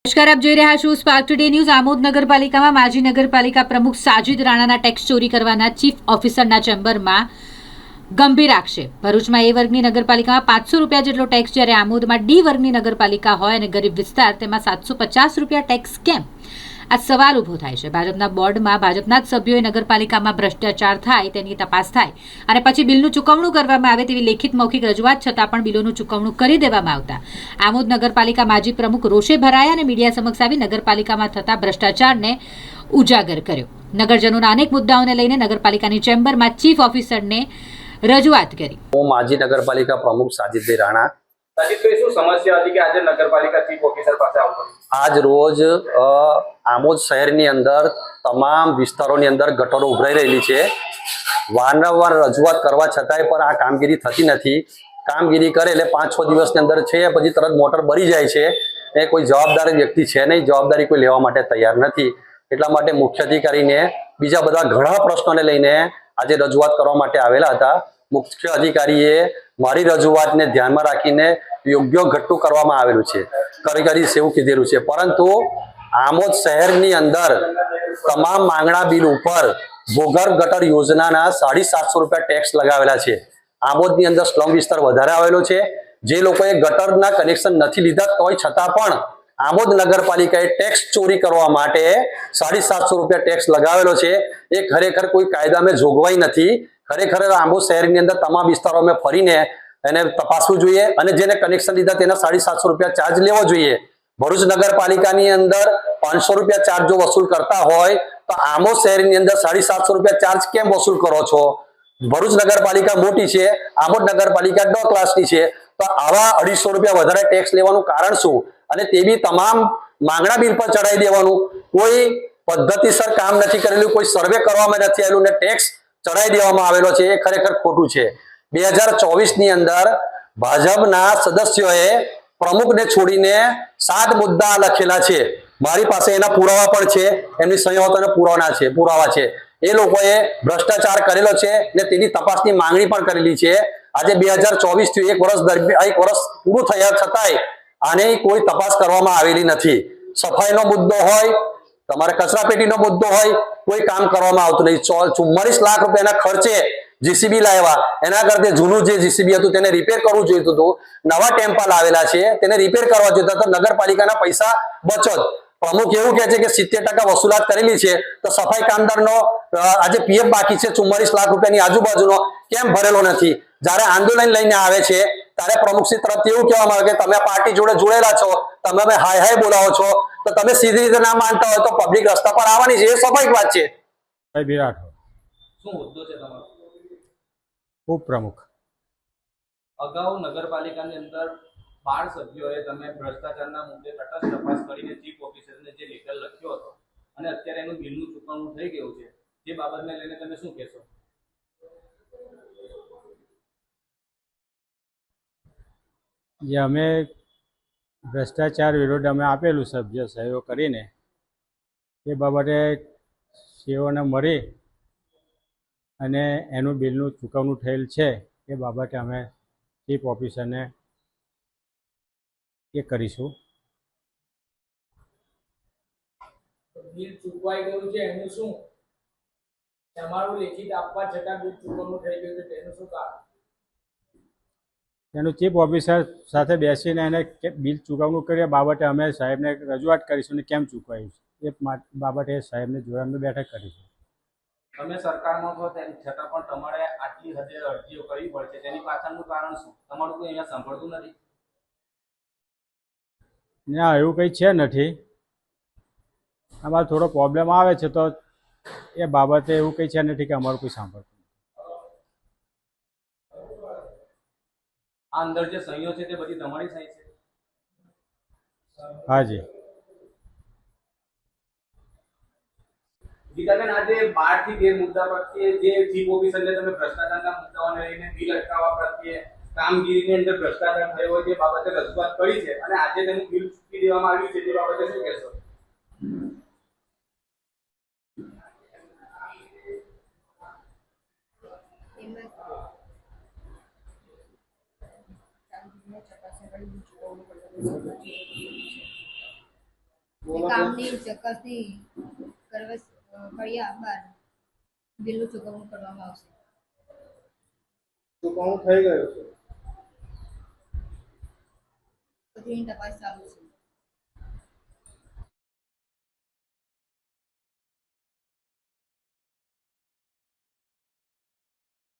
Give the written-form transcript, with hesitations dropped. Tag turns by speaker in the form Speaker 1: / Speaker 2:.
Speaker 1: નમસ્કાર, આપ જોઈ રહ્યા છો સ્પાર્ક ટુડે ન્યૂઝ। આમોદ નગરપાલિકામાં માજી નગરપાલિકા પ્રમુખ સાજિદ રાણાના ટેક્સ ચોરી કરવાના ચીફ ઓફિસરના ચેમ્બરમાં ગંભીર આક્ષેપ। ભરૂચમાં એ વર્ગની નગરપાલિકામાં 500 રૂપિયા જેટલો ટેક્સ, જ્યારે આમોદમાં ડી વર્ગની નગરપાલિકા હોય અને ગરીબ વિસ્તાર તેમાં 750 રૂપિયા ટેક્સ કેમ? આ સવાલ ઊભો થાય છે। ભાજપના બોર્ડમાં ભાજપના જ સભ્યોએ નગરપાલિકામાં ભ્રષ્ટાચાર થાય તેની તપાસ થાય અને પછી બિલનું ચૂકવણું કરવામાં આવે તેવી લેખિત મૌખિક રજૂઆત છતાં પણ બિલોનું ચૂકવણું કરી દેવામાં આવતા આમોદ નગરપાલિકા માજી પ્રમુખ રોષે ભરાયા અને મીડિયા સમક્ષ આવી નગરપાલિકામાં થતા ભ્રષ્ટાચારને ઉજાગર કર્યો। નગરજનોના અનેક મુદ્દાઓને લઈને નગરપાલિકાની ચેમ્બરમાં ચીફ ઓફિસરને રજૂઆત કરી।
Speaker 2: હું માજી નગરપાલિકા પ્રમુખ સાજિદભાઈ રાણા।
Speaker 3: સાજિદભાઈ, શું સમસ્યા હતી કે આજે નગરપાલિકા ચીફ ઓફિસર પાસે આવો?
Speaker 2: આજ રોજ આમોદ શહેરની અંદર તમામ વિસ્તારોની અંદર ગટરો ઉભરાઈ રહેલી છે। વારંવાર રજૂઆત કરવા છતાંય પણ આ કામગીરી થતી નથી। કામગીરી કરે એટલે 5-6 દિવસની અંદર છે, પછી તરત મોટર બળી જાય છે। એ કોઈ જવાબદાર વ્યક્તિ છે નહીં, જવાબદારી કોઈ લેવા માટે તૈયાર નથી। એટલા માટે મુખ્ય અધિકારીને બીજા બધા ઘણા પ્રશ્નોને લઈને આજે રજૂઆત કરવા માટે આવેલા હતા। મુખ્ય અધિકારીએ મારી રજૂઆતને ધ્યાનમાં રાખીને યોગ્ય ઘટતું કરવામાં આવેલું છે, કરીશ એવું કીધેલું છે। પરંતુ આમોદ શહેરની અંદર તમામ માંગણા બિલ ઉપર ભૂગર્ભ ગટર યોજનાના 750 રૂપિયા ટેક્સ લગાવેલા છે। આમોદની અંદર સ્લમ વિસ્તાર વધારે આવેલો છે। જે લોકોએ ગટરના કનેક્શન નથી લીધા તોય છતાં પણ આમોદ નગરપાલિકાએ ટેક્સ ચોરી કરવા માટે 750 રૂપિયા ટેક્સ લગાવેલો છે। એ ખરેખર કોઈ કાયદામાં જોગવાઈ નથી। ખરેખર આમોદ શહેરની અંદર તમામ વિસ્તારોમાં ફરીને એને તપાસવું જોઈએ અને જેને કનેક્શન લીધા તેના 750 રૂપિયા ચાર્જ લેવો જોઈએ। ભરૂચ નગરપાલિકાની અંદર 500 રૂપિયા ચાર્જ જો વસૂલ કરતા હોય તો આમોદ શહેરની અંદર 750 રૂપિયા ચાર્જ કેમ વસૂલ કરો છો? ભરૂચ નગરપાલિકા મોટી છે, આમોદ નગરપાલિકા 2 ક્લાસની છે, તો આવા 250 રૂપિયા વધારે ટેક્સ લેવાનું કારણ શું? અને તે બી તમામ માંગણા બિલ પર ચડાવી દેવાનું। કોઈ પદ્ધતિસર કામ નથી કરેલું, કોઈ સર્વે કરવામાં નથી આવેલું ને ટેક્સ ચડાવી દેવામાં આવેલો છે। એ ખરેખર ખોટું છે। 2024 ની અંદર ભાજપના સદસ્યોએ પ્રમુખને છોડીને 7 મુદ્દા લખેલા છે। મારી પાસે એના પુરાવા પણ છે, એમની સહીઓના પુરાવા છે। એ લોકોએ ભ્રષ્ટાચાર કરેલો છે ને તેની તપાસની માંગણી પણ કરેલી છે। આજે 2024 થી એક વર્ષ પૂરું થયા છતાંય આને કોઈ તપાસ કરવામાં આવેલી નથી। સફાઈનો મુદ્દો હોય, તમારે કચરાપેટીનો મુદ્દો હોય, કોઈ કામ કરવામાં આવતું નહીં। 44 લાખ રૂપિયાના ખર્ચે જીસીબી લાવ્યા, એના કરતા જૂનું જે જીસીબી હતું તેને રિપેર કરવું જોઈતું હતું। નવા ટેમ્પા લાવેલા છે, તેને રિપેર કરવા જોઈતા તો નગરપાલિકાના પૈસા બચત। પ્રમુખ એવું કહે છે કે 70% વસૂલાત કરેલી છે, તો સફાઈ કામદારનો આજે પીએફ બાકી છે 44 લાખ રૂપિયાની આજુબાજુનો, કેમ ભરેલો નથી? જ્યારે આંદોલન લઈને આવે છે ત્યારે પ્રમુખશ્રી તરફથી એવું કહેવામાં આવે કે તમે પાર્ટી જોડે જોડેલા છો, તમે હાય હાય બોલાવો છો, તો તમે સીધી રીતે ના માનતા હોય તો પબ્લિક રસ્તા પર આવવાની છે। એ સ્વાભાવિક વાત છે।
Speaker 3: શું મુદ્દો છે તમારો?
Speaker 4: ઉપપ્રમુખ
Speaker 3: અગાઉ નગરપાલિકાની અંદર 12 સભ્યોએ તમે ભ્રષ્ટાચારના મુદ્દે તટસ્થ તપાસ કરીને ચીફ ઓફિસરને જે લેટર લખ્યો હતો અને અત્યારે એનું બિલનું ચૂકવણું થઈ ગયું છે, જે બાબતને લઈને તમે શું કહેશો?
Speaker 4: જે અમે ભ્રષ્ટાચાર વિરુદ્ધ અમે આપેલું સભ્ય સહીઓ કરીને એ બાબતે સીઓને મળી અને એનું બિલનું ચૂકવણું થયેલ છે એ બાબતે અમે ચીફ ઓફિસરને એ કરીશું।
Speaker 5: બિલ ચૂકવાઈ ગયું છે એનું શું? તમારું લેખિત આપવા છતાં બિલ ચૂકવણું થઈ ગયું છે તેનું શું કારણ?
Speaker 4: એનું ચીફ ઓફિસર સાથે બેસીને એને બિલ ચૂકવણું કર્યા બાબતે અમે સાહેબને રજૂઆત કરીશું ને કેમ ચૂકવાયું છે એ બાબતે સાહેબને જોડે અમે બેઠક કરીશું।
Speaker 3: તમે સરકારમાં છો તેમ છતાં પણ તમારે આટલી હદે અરજીઓ કરવી પડશે, તેની પાછળનું કારણ શું? તમારું કોઈ અહીંયા સાંભળતું નથી?
Speaker 4: ના, એવું કંઈ છે નથી। અમારે થોડો પ્રોબ્લેમ આવે છે તો એ બાબતે એવું કંઈ છે નથી કે અમારું કોઈ સાંભળતું।
Speaker 3: આ અંદર જે સહીઓ છે તે બધી તમારી સહી છે?
Speaker 4: હાજી।
Speaker 3: ગીતાબેન, આજે 12 થી 13 મુદ્દા પ્રત્યે જે ચીફ ઓફિસરને તમે ભ્રષ્ટાચારના મુદ્દાઓને લઈને બિલ અટકાવવા પ્રત્યે કામગીરીની અંદર ભ્રષ્ટાચાર થયો હોય તે બાબતે રજૂઆત કરી છે અને આજે તેનું બિલ ચૂકી દેવામાં આવ્યું છે, તે બાબતે શું કહેશો?
Speaker 6: કામની ચકાસણી કર્યા બાદ બિલનું ચૂકવણું કરવામાં આવશે.
Speaker 7: ચૂકવણું થઈ ગયું છે.
Speaker 6: પછીની તપાસ ચાલુ છે.